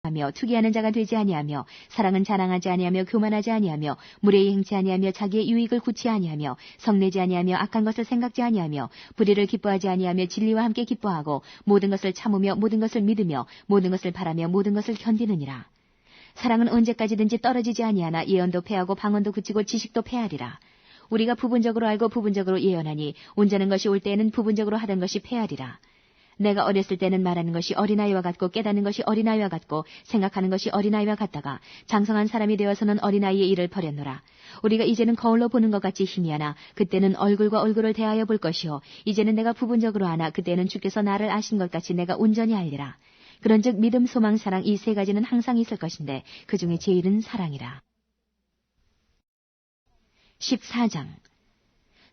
하며 투기하는 자가 되지 아니하며 사랑은 자랑하지 아니하며 교만하지 아니하며 무례히 행치 아니하며 자기의 유익을 구치 아니하며 성내지 아니하며 악한 것을 생각지 아니하며 불의를 기뻐하지 아니하며 진리와 함께 기뻐하고 모든 것을 참으며 모든 것을 믿으며 모든 것을 바라며 모든 것을 견디느니라. 사랑은 언제까지든지 떨어지지 아니하나 예언도 패하고 방언도 그치고 지식도 패하리라. 우리가 부분적으로 알고 부분적으로 예언하니 온전한 것이 올 때에는 부분적으로 하던 것이 패하리라. 내가 어렸을 때는 말하는 것이 어린아이와 같고 깨닫는 것이 어린아이와 같고 생각하는 것이 어린아이와 같다가 장성한 사람이 되어서는 어린아이의 일을 버렸노라. 우리가 이제는 거울로 보는 것 같이 희미하나 그때는 얼굴과 얼굴을 대하여 볼 것이요 이제는 내가 부분적으로 아나 그때는 주께서 나를 아신 것 같이 내가 온전히 알리라. 그런즉 믿음, 소망, 사랑 이 세 가지는 항상 있을 것인데 그 중에 제일은 사랑이라. 14장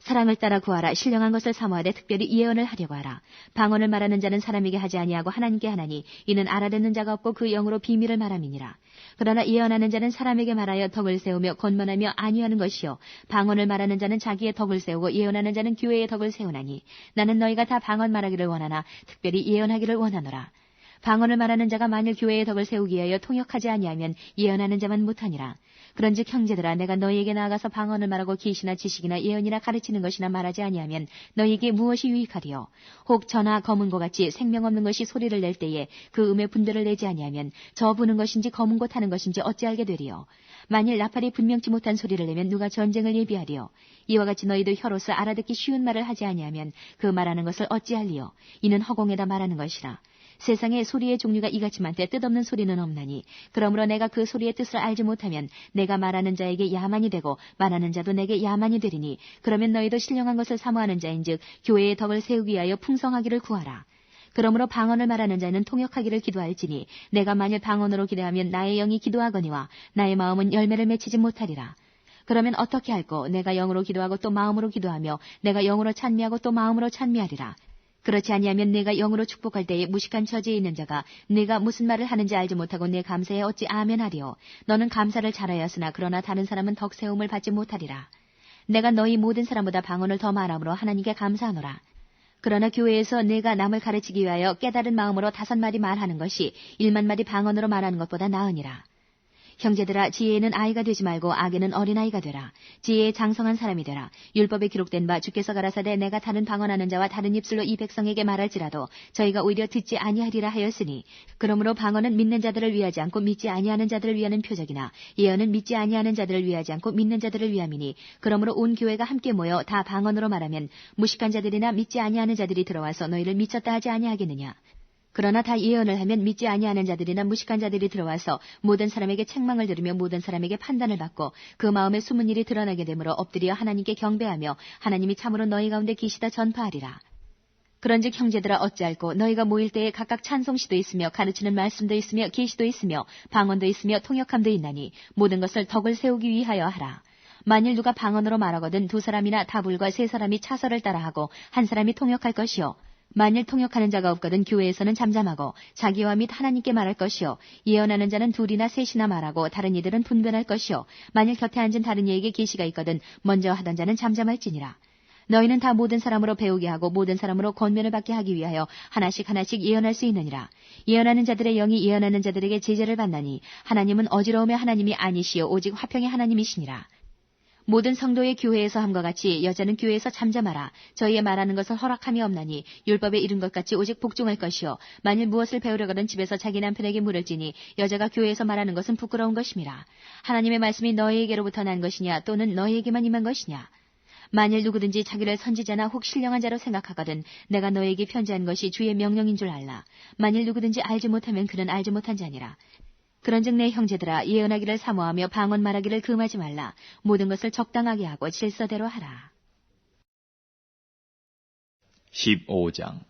사랑을 따라 구하라. 신령한 것을 사모하되 특별히 예언을 하려고 하라. 방언을 말하는 자는 사람에게 하지 아니하고 하나님께 하나니 이는 알아듣는 자가 없고 그 영으로 비밀을 말함이니라. 그러나 예언하는 자는 사람에게 말하여 덕을 세우며 권면하며 안위하는 것이요 방언을 말하는 자는 자기의 덕을 세우고 예언하는 자는 교회의 덕을 세우나니 나는 너희가 다 방언 말하기를 원하나 특별히 예언하기를 원하노라. 방언을 말하는 자가 만일 교회의 덕을 세우기 위하여 통역하지 아니하면 예언하는 자만 못하니라. 그런즉 형제들아 내가 너희에게 나아가서 방언을 말하고 계시나 지식이나 예언이나 가르치는 것이나 말하지 아니하면 너희에게 무엇이 유익하리요. 혹 저나 검은고 같이 생명 없는 것이 소리를 낼 때에 그 음의 분별을 내지 아니하면 저 부는 것인지 검은 고 타는 것인지 어찌 알게 되리요. 만일 나팔이 분명치 못한 소리를 내면 누가 전쟁을 예비하리요. 이와 같이 너희도 혀로서 알아듣기 쉬운 말을 하지 아니하면 그 말하는 것을 어찌 알리요. 이는 허공에다 말하는 것이라. 세상에 소리의 종류가 이같이 많되 뜻없는 소리는 없나니 그러므로 내가 그 소리의 뜻을 알지 못하면 내가 말하는 자에게 야만이 되고 말하는 자도 내게 야만이 되리니 그러면 너희도 신령한 것을 사모하는 자인즉 교회의 덕을 세우기 위하여 풍성하기를 구하라. 그러므로 방언을 말하는 자는 통역하기를 기도할지니 내가 만일 방언으로 기도하면 나의 영이 기도하거니와 나의 마음은 열매를 맺히지 못하리라. 그러면 어떻게 할꼬? 내가 영으로 기도하고 또 마음으로 기도하며 내가 영으로 찬미하고 또 마음으로 찬미하리라. 그렇지 아니하면 내가 영으로 축복할 때에 무식한 처지에 있는 자가 내가 무슨 말을 하는지 알지 못하고 내 감사에 어찌 아멘하리요. 너는 감사를 잘하였으나 그러나 다른 사람은 덕세움을 받지 못하리라. 내가 너희 모든 사람보다 방언을 더 말함으로 하나님께 감사하노라. 그러나 교회에서 내가 남을 가르치기 위하여 깨달은 마음으로 5마디 말하는 것이 1만마디 방언으로 말하는 것보다 나으니라. 형제들아 지혜에는 아이가 되지 말고 악에는 어린아이가 되라. 지혜에 장성한 사람이 되라. 율법에 기록된 바 주께서 가라사대 내가 다른 방언하는 자와 다른 입술로 이 백성에게 말할지라도 저희가 오히려 듣지 아니하리라 하였으니 그러므로 방언은 믿는 자들을 위하지 않고 믿지 아니하는 자들을 위하는 표적이나 예언은 믿지 아니하는 자들을 위하지 않고 믿는 자들을 위함이니 그러므로 온 교회가 함께 모여 다 방언으로 말하면 무식한 자들이나 믿지 아니하는 자들이 들어와서 너희를 미쳤다 하지 아니하겠느냐. 그러나 다 예언을 하면 믿지 아니하는 자들이나 무식한 자들이 들어와서 모든 사람에게 책망을 들으며 모든 사람에게 판단을 받고 그 마음에 숨은 일이 드러나게 되므로 엎드려 하나님께 경배하며 하나님이 참으로 너희 가운데 계시다 전파하리라. 그런즉 형제들아 어찌할꼬 너희가 모일 때에 각각 찬송시도 있으며 가르치는 말씀도 있으며 계시도 있으며 방언도 있으며 통역함도 있나니 모든 것을 덕을 세우기 위하여 하라. 만일 누가 방언으로 말하거든 2사람이나 다불과 3사람이 차서를 따라하고 1사람이 통역할 것이요. 만일 통역하는 자가 없거든 교회에서는 잠잠하고 자기와 및 하나님께 말할 것이요. 예언하는 자는 2이나 3이나 말하고 다른 이들은 분변할 것이요. 만일 곁에 앉은 다른 이에게 계시가 있거든 먼저 하던 자는 잠잠할지니라. 너희는 다 모든 사람으로 배우게 하고 모든 사람으로 권면을 받게 하기 위하여 하나씩 하나씩 예언할 수 있느니라. 예언하는 자들의 영이 예언하는 자들에게 제재를 받나니 하나님은 어지러움의 하나님이 아니시요 오직 화평의 하나님이시니라. 모든 성도의 교회에서 함과 같이 여자는 교회에서 잠잠하라. 저희의 말하는 것을 허락함이 없나니 율법에 이른 것 같이 오직 복종할 것이요. 만일 무엇을 배우려거든 집에서 자기 남편에게 물을지니 여자가 교회에서 말하는 것은 부끄러운 것임이라. 하나님의 말씀이 너희에게로부터 난 것이냐 또는 너희에게만 임한 것이냐. 만일 누구든지 자기를 선지자나 혹 신령한 자로 생각하거든 내가 너희에게 편지한 것이 주의 명령인 줄 알라. 만일 누구든지 알지 못하면 그는 알지 못한 자니라. 그런즉 내 형제들아 예언하기를 사모하며 방언 말하기를 금하지 말라. 모든 것을 적당하게 하고 질서대로 하라. 15장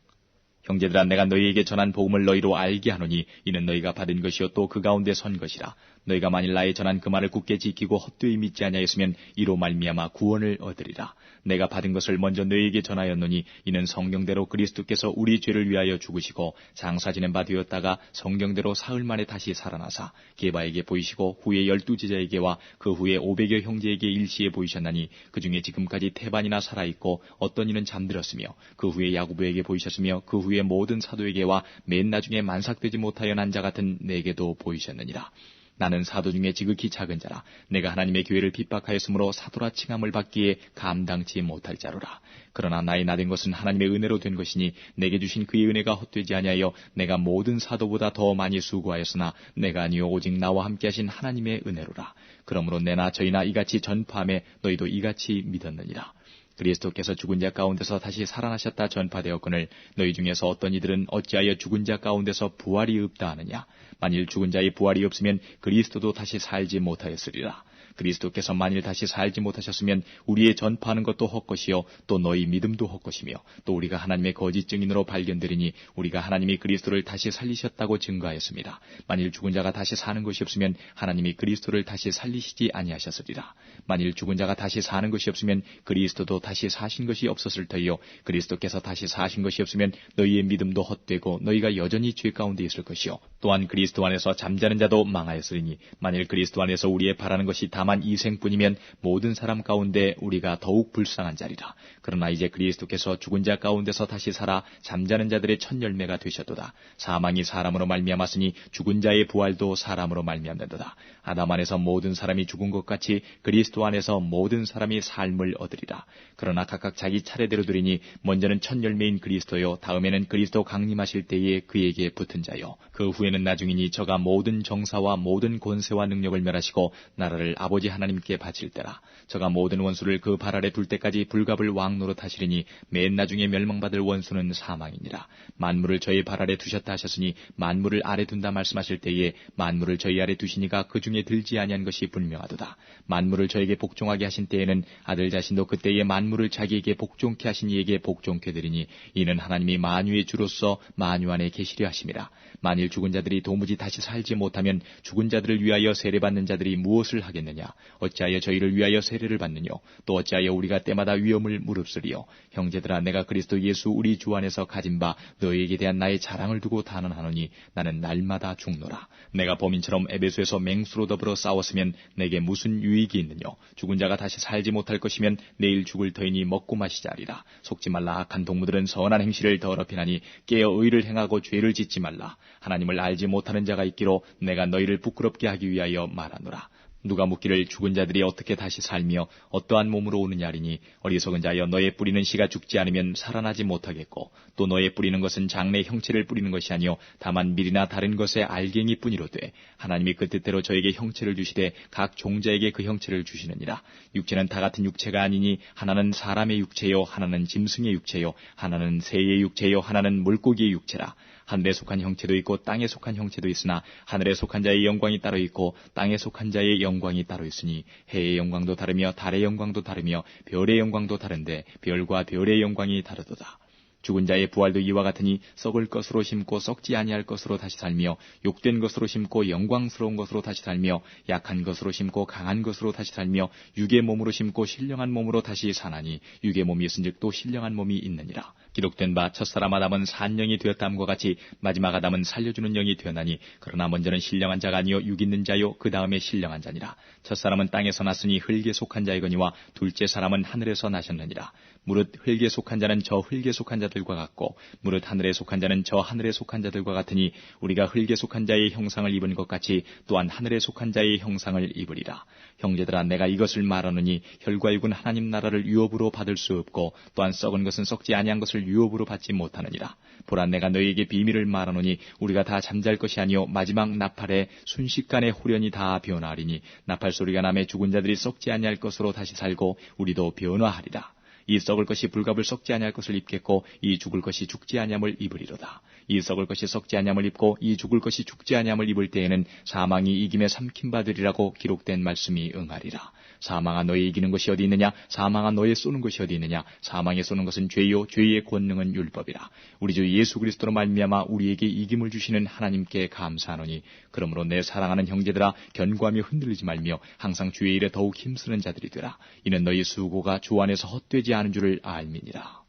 형제들아 내가 너희에게 전한 복음을 너희로 알게 하노니 이는 너희가 받은 것이요 또 그 가운데 선 것이라. 너희가 만일 나의 전한 그 말을 굳게 지키고 헛되이 믿지 아니하였으면 이로 말미암아 구원을 얻으리라. 내가 받은 것을 먼저 너희에게 전하였노니 이는 성경대로 그리스도께서 우리 죄를 위하여 죽으시고 장사 지낸 바 되었다가 성경대로 사흘 만에 다시 살아나사 게바에게 보이시고 후에 12제자에게와 그 후에 500여 형제에게 일시에 보이셨나니 그 중에 지금까지 태반이나 살아있고 어떤 이는 잠들었으며 그 후에 야고보에게 보이셨으며 그 후에 이후의 모든 사도에게와 맨 나중에 만삭되지 못하여 난 자 같은 내게도 보이셨느니라. 나는 사도 중에 지극히 작은 자라. 내가 하나님의 교회를 핍박하였으므로 사도라 칭함을 받기에 감당치 못할 자로라. 그러나 나의 나된 것은 하나님의 은혜로 된 것이니 내게 주신 그의 은혜가 헛되지 아니하여 내가 모든 사도보다 더 많이 수고하였으나 내가 아니요 오직 나와 함께 하신 하나님의 은혜로라. 그러므로 내나 저희나 이같이 전파함에 너희도 이같이 믿었느니라. 그리스도께서 죽은 자 가운데서 다시 살아나셨다 전파되었거늘 너희 중에서 어떤 이들은 어찌하여 죽은 자 가운데서 부활이 없다 하느냐. 만일 죽은 자의 부활이 없으면 그리스도도 다시 살지 못하였으리라. 그리스도께서 만일 다시 살지 못하셨으면 우리의 전파하는 것도 헛것이요 또 너희 믿음도 헛것이며 또 우리가 하나님의 거짓 증인으로 발견되리니 우리가 하나님이 그리스도를 다시 살리셨다고 증거하였습니다. 만일 죽은 자가 다시 사는 것이 없으면 하나님이 그리스도를 다시 살리시지 아니하셨으리라. 만일 죽은 자가 다시 사는 것이 없으면 그리스도도 다시 사신 것이 없었을 터이요 그리스도께서 다시 사신 것이 없으면 너희의 믿음도 헛되고 너희가 여전히 죄 가운데 있을 것이요 또한 그리스도 안에서 잠자는 자도 망하였으리니 만일 그리스도 안에서 우리의 바라는 것이 다만 이 생뿐이면 모든 사람 가운데 우리가 더욱 불쌍한 자리라. 그러나 이제 그리스도께서 죽은 자 가운데서 다시 살아 잠자는 자들의 첫 열매가 되셨도다. 사망이 사람으로 말미암았으니 죽은 자의 부활도 사람으로 말미암는도다. 아담 안에서 모든 사람이 죽은 것 같이 그리스도 안에서 모든 사람이 삶을 얻으리라. 그러나 각각 자기 차례대로 드리니 먼저는 첫 열매인 그리스도요 다음에는 그리스도 강림하실 때에 그에게 붙은 자요 그 후에는 나중이니 저가 모든 정사와 모든 권세와 능력을 멸하시고 나라를 아버지 하나님께 바칠 때라. 저가 모든 원수를 그 발 아래 둘 때까지 불갑을 왕노릇 하시리니 맨 나중에 멸망받을 원수는 사망이니라. 만물을 저희 발 아래 두셨다 하셨으니 만물을 아래 둔다 말씀하실 때에 만물을 저희 아래 두시니가 그 중에 들지 아니한 것이 분명하도다. 만물을 저에게 복종하게 하신 때에는 아들 자신도 그때에 만물을 자기에게 복종케 하신 이에게 복종케 되리니 이는 하나님이 만유의 주로서 만유 안에 계시려 하심이라. 만일 죽은 자들이 도무지 다시 살지 못하면 죽은 자들을 위하여 세례받는 자들이 무엇을 하겠느냐. 어찌하여 저희를 위하여 세례를 받느뇨. 또 어찌하여 우리가 때마다 위험을 무릅쓰리요. 형제들아 내가 그리스도 예수 우리 주 안에서 가진 바 너희에게 대한 나의 자랑을 두고 단언하노니 나는 날마다 죽노라. 내가 범인처럼 에베소에서 맹수로 더불어 싸웠으면 내게 무슨 유익이 있느뇨. 죽은 자가 다시 살지 못할 것이면 내일 죽을 터이니 먹고 마시자 하리라. 속지 말라. 악한 동무들은 선한 행실을 더럽히나니 깨어 의를 행하고 죄를 짓지 말라. 하나님을 알지 못하는 자가 있기로 내가 너희를 부끄럽게 하기 위하여 말하노라. 누가 묻기를 죽은 자들이 어떻게 다시 살며 어떠한 몸으로 오느냐 하리니 어리석은 자여 너의 뿌리는 씨가 죽지 않으면 살아나지 못하겠고 또 너의 뿌리는 것은 장래 형체를 뿌리는 것이 아니요 다만 밀이나 다른 것의 알갱이 뿐이로되 하나님이 그 뜻대로 저에게 형체를 주시되 각 종자에게 그 형체를 주시느니라. 육체는 다 같은 육체가 아니니 하나는 사람의 육체요 하나는 짐승의 육체요 하나는 새의 육체요 하나는 물고기의 육체라. 하늘에 속한 형체도 있고 땅에 속한 형체도 있으나 하늘에 속한 자의 영광이 따로 있고 땅에 속한 자의 영광이 따로 있으니 해의 영광도 다르며 달의 영광도 다르며 별의 영광도 다른데 별과 별의 영광이 다르도다. 죽은 자의 부활도 이와 같으니 썩을 것으로 심고 썩지 아니할 것으로 다시 살며 욕된 것으로 심고 영광스러운 것으로 다시 살며 약한 것으로 심고 강한 것으로 다시 살며 육의 몸으로 심고 신령한 몸으로 다시 사나니 육의 몸이 있은즉 또 신령한 몸이 있느니라. 기록된 바 첫사람 아담은 산 영이 되었다함과 같이 마지막 아담은 살려주는 영이 되었나니 그러나 먼저는 신령한 자가 아니요 육 있는 자요 그 다음에 신령한 자니라. 첫사람은 땅에서 났으니 흙에 속한 자이거니와 둘째 사람은 하늘에서 나셨느니라. 무릇 흙에 속한 자는 저 흙에 속한 자들과 같고 무릇 하늘에 속한 자는 저 하늘에 속한 자들과 같으니 우리가 흙에 속한 자의 형상을 입은 것 같이 또한 하늘에 속한 자의 형상을 입으리라. 형제들아 내가 이것을 말하노니 혈과 육은 하나님 나라를 유업으로 받을 수 없고 또한 썩은 것은 썩지 아니한 것을 유업으로 받지 못하느니라. 보라 내가 너희에게 비밀을 말하노니 우리가 다 잠잘 것이 아니요 마지막 나팔에 순식간에 후련히 다 변화하리니 나팔 소리가 나매 죽은 자들이 썩지 아니할 것으로 다시 살고 우리도 변화하리라. 이 썩을 것이 불갑을 썩지 아니할 것을 입겠고 이 죽을 것이 죽지 아니함을 입으리로다. 이 썩을 것이 썩지 아니함을 입고 이 죽을 것이 죽지 아니함을 입을 때에는 사망이 이김에 삼킨 바되리라고 기록된 말씀이 응하리라. 사망아 너의 이기는 것이 어디 있느냐? 사망아 너의 쏘는 것이 어디 있느냐? 사망에 쏘는 것은 죄요 죄의 권능은 율법이라. 우리 주 예수 그리스도로 말미암아 우리에게 이김을 주시는 하나님께 감사하노니 그러므로 내 사랑하는 형제들아 견고하며 흔들리지 말며 항상 주의 일에 더욱 힘쓰는 자들이 되라. 이는 너희 수고가 주 안에서 헛되지 않은 줄을 알미니라.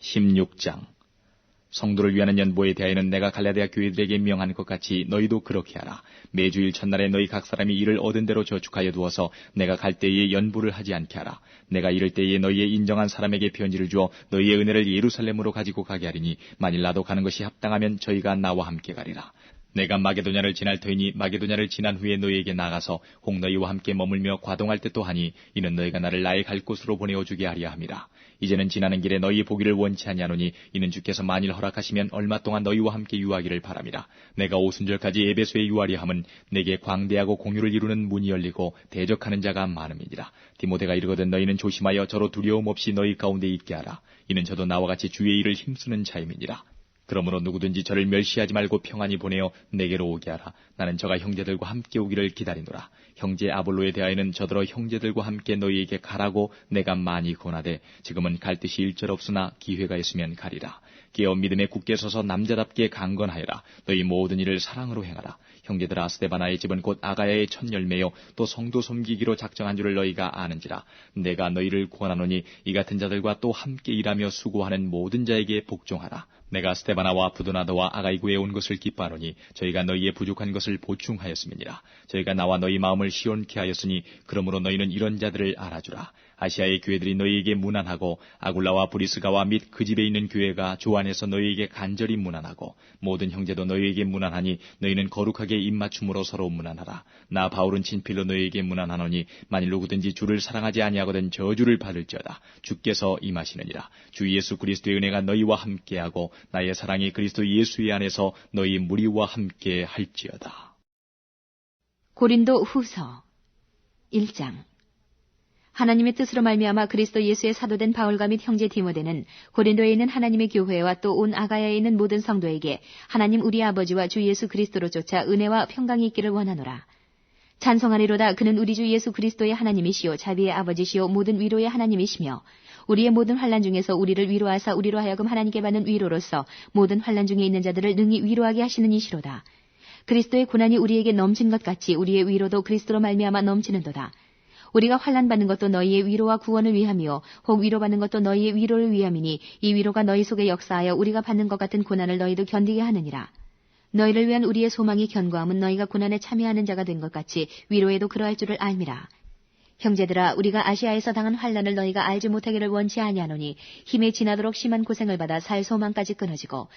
16장 성도를 위하는 연보에 대하여는 내가 갈라디아 교회들에게 명한 것 같이 너희도 그렇게 하라. 매주일 첫날에 너희 각 사람이 이를 얻은 대로 저축하여 두어서 내가 갈 때에 연부를 하지 않게 하라. 내가 이를 때에 너희의 인정한 사람에게 편지를 주어 너희의 은혜를 예루살렘으로 가지고 가게 하리니 만일 나도 가는 것이 합당하면 저희가 나와 함께 가리라. 내가 마게도냐를 지날 터이니 마게도냐를 지난 후에 너희에게 나가서 혹 너희와 함께 머물며 과동할 듯도 하니 이는 너희가 나를 나의 갈 곳으로 보내어주게 하려 함이라. 이제는 지나는 길에 너희 보기를 원치 아니하노니 이는 주께서 만일 허락하시면 얼마 동안 너희와 함께 유하기를 바람이라. 내가 오순절까지 에베소에 유하려 함은 내게 광대하고 공유를 이루는 문이 열리고 대적하는 자가 많음이니라. 디모데가 이르거든 너희는 조심하여 저로 두려움 없이 너희 가운데 있게 하라. 이는 저도 나와 같이 주의 일을 힘쓰는 자임이니라. 그러므로 누구든지 저를 멸시하지 말고 평안히 보내어 내게로 오게 하라. 나는 저가 형제들과 함께 오기를 기다리노라. 형제 아볼로에 대하여는 저더러 형제들과 함께 너희에게 가라고 내가 많이 권하되 지금은 갈 뜻이 일절없으나 기회가 있으면 가리라. 깨어 믿음에 굳게 서서 남자답게 강건하여라. 너희 모든 일을 사랑으로 행하라. 형제들아, 스데바나의 집은 곧 아가야의 첫 열매요 또 성도 섬기기로 작정한 줄을 너희가 아는지라. 내가 너희를 권하노니 이 같은 자들과 또 함께 일하며 수고하는 모든 자에게 복종하라. 내가 스데바나와 부도나도와 아가이구에 온 것을 기뻐하노니 저희가 너희의 부족한 것을 보충하였음이니라. 저희가 나와 너희 마음을 시원케 하였으니 그러므로 너희는 이런 자들을 알아주라. 아시아의 교회들이 너희에게 문안하고 아굴라와 브리스가와 및 그 집에 있는 교회가 조안에서 너희에게 간절히 문안하고 모든 형제도 너희에게 문안하니 너희는 거룩하게 입맞춤으로 서로 문안하라. 나 바울은 친필로 너희에게 문안하노니 만일 누구든지 주를 사랑하지 아니하거든 저주를 받을지어다. 주께서 임하시느니라. 주 예수 그리스도의 은혜가 너희와 함께하고 나의 사랑이 그리스도 예수의 안에서 너희 무리와 함께 할지어다. 고린도 후서 1장. 하나님의 뜻으로 말미암아 그리스도 예수의 사도된 바울과 및 형제 디모데는 고린도에 있는 하나님의 교회와 또 온 아가야에 있는 모든 성도에게 하나님 우리 아버지와 주 예수 그리스도로 쫓아 은혜와 평강이 있기를 원하노라. 찬송하리로다. 그는 우리 주 예수 그리스도의 하나님이시요 자비의 아버지시요 모든 위로의 하나님이시며 우리의 모든 환난 중에서 우리를 위로하사 우리로 하여금 하나님께 받는 위로로서 모든 환난 중에 있는 자들을 능히 위로하게 하시는 이시로다. 그리스도의 고난이 우리에게 넘친 것 같이 우리의 위로도 그리스도로 말미암아 넘치는도다. 우리가 환난 받는 것도 너희의 위로와 구원을 위함이요 혹 위로받는 것도 너희의 위로를 위함이니 이 위로가 너희 속에 역사하여 우리가 받는 것 같은 고난을 너희도 견디게 하느니라. 너희를 위한 우리의 소망이 견고함은 너희가 고난에 참여하는 자가 된 것 같이 위로에도 그러할 줄을 알미라. 형제들아, 우리가 아시아에서 당한 환난을 너희가 알지 못하기를 원치 아니하노니 힘에 지나도록 심한 고생을 받아 살 소망까지 끊어지고